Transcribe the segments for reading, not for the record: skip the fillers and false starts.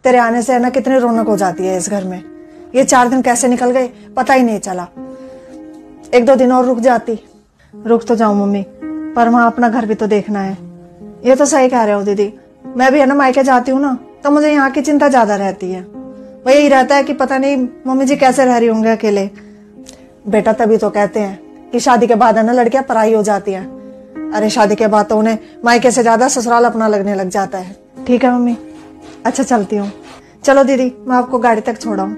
तेरे आने से है ना कितनी रौनक हो जाती है इस घर में। ये 4 दिन कैसे निकल गए पता ही नहीं चला। 1-2 दिन और रुक जाती। रुक तो जाऊं मम्मी, पर वहां अपना घर भी तो देखना है। ये तो सही कह रहे हो दीदी, मैं भी है ना मायके जाती हूँ ना तो मुझे यहाँ की चिंता ज्यादा रहती है। वो यही रहता है कि पता नहीं मम्मी जी कैसे रह रही होंगे अकेले। बेटा तभी तो कहते हैं कि शादी के बाद है ना लड़कियां पराई हो जाती हैं। अरे शादी के बाद तो उन्हें मायके से ज्यादा ससुराल अपना लगने लग जाता है। ठीक है मम्मी, अच्छा चलती हूँ। चलो दीदी मैं आपको गाड़ी तक छोड़ाऊं।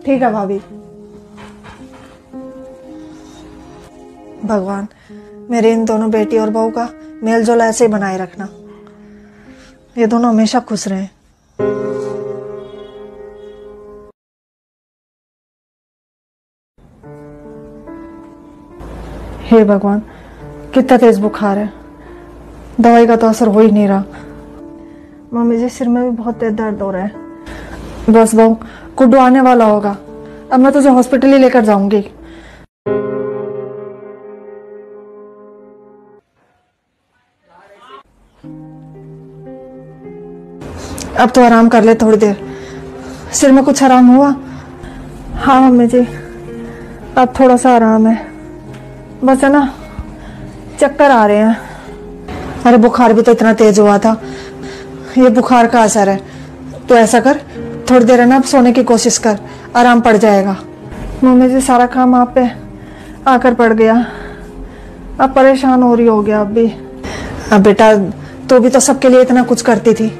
ठीक है भाभी। भगवान मेरे इन दोनों बेटी और बहू का मेल जोल ऐसे ही बनाए रखना, ये दोनों हमेशा खुश रहे। हे भगवान कितना तेज बुखार है, दवाई का तो असर हो ही नहीं रहा। मम्मी जी सिर में भी बहुत तेज दर्द हो रहा है। बस बहू गुड्डू आने वाला होगा, अब मैं तुझे हॉस्पिटल ही लेकर जाऊंगी। अब तो आराम कर ले थोड़ी देर। सिर में कुछ आराम हुआ? हाँ मम्मी जी अब थोड़ा सा आराम है, बस है ना चक्कर आ रहे हैं। अरे बुखार भी तो इतना तेज हुआ था, ये बुखार का असर है। तो ऐसा कर थोड़ी देर है ना अब सोने की कोशिश कर, आराम पड़ जाएगा। मम्मी जी सारा काम आप पे आकर पड़ गया, अब परेशान हो रही हो गया अब भी। अब बेटा तू भी तो सबके लिए इतना कुछ करती थी।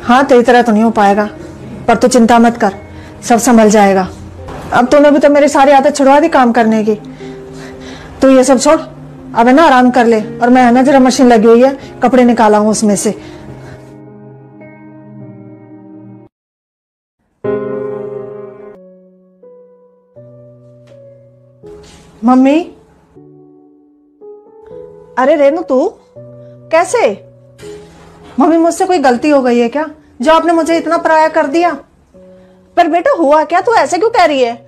हाँ तेरी तरह तो नहीं हो पाएगा, पर तू चिंता मत कर, सब संभल जाएगा। अब तूने भी तो मेरी सारी आदत छुड़वा दी काम करने की। तू ये सब छोड़, अब है ना आराम कर ले। और मैं है ना जरा मशीन लगी हुई है, कपड़े निकाला हूं उसमें से। मम्मी, अरे रेनू तू कैसे? मम्मी मुझसे कोई गलती हो गई है क्या जो आपने मुझे इतना पराया कर दिया? पर बेटा हुआ क्या, तू ऐसे क्यों कह रही है?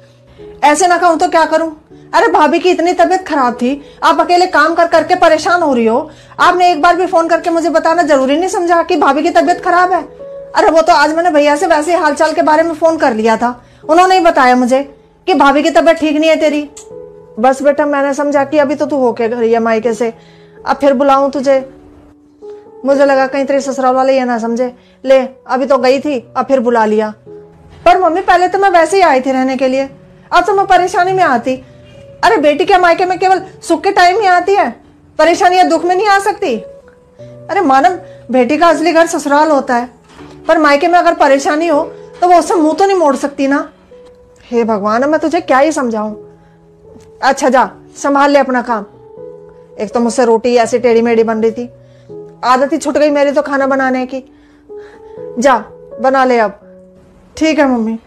ऐसे ना कहूं तो क्या करूं? अरे भाभी की इतनी तबीयत खराब थी, आप अकेले काम कर करके परेशान हो रही हो। आपने एक बार भी फोन करके मुझे बताना जरूरी नहीं समझा कि भाभी की तबीयत खराब है? अरे वो तो आज मैंने भैया से वैसे हालचाल के बारे में फोन कर लिया था, उन्होंने ही बताया मुझे कि भाभी की तबीयत ठीक नहीं है तेरी। बस बेटा मैंने समझा कि अभी तो तू होके गई है मायके से, अब फिर बुलाऊं तुझे। मुझे लगा कहीं तेरे ससुराल वाले ये ना समझे, ले अभी तो गई थी अब फिर बुला लिया। पर मम्मी पहले तो मैं वैसे ही आई थी रहने के लिए, अब तो मैं परेशानी में आती। अरे बेटी के मायके में केवल सुख के टाइम ही आती है, परेशानी या दुख में नहीं आ सकती। अरे मानव बेटी का असली घर ससुराल होता है, पर मायके में अगर परेशानी हो तो वो उससे मुंह तो नहीं मोड़ सकती ना। हे भगवान मैं तुझे क्या ही समझाऊं। अच्छा जा संभाल ले अपना काम। एक तो मुझसे रोटी ऐसी टेढ़ी मेढ़ी बन रही थी, आदत ही छूट गई मेरी तो खाना बनाने की। जा बना ले अब। ठीक है मम्मी।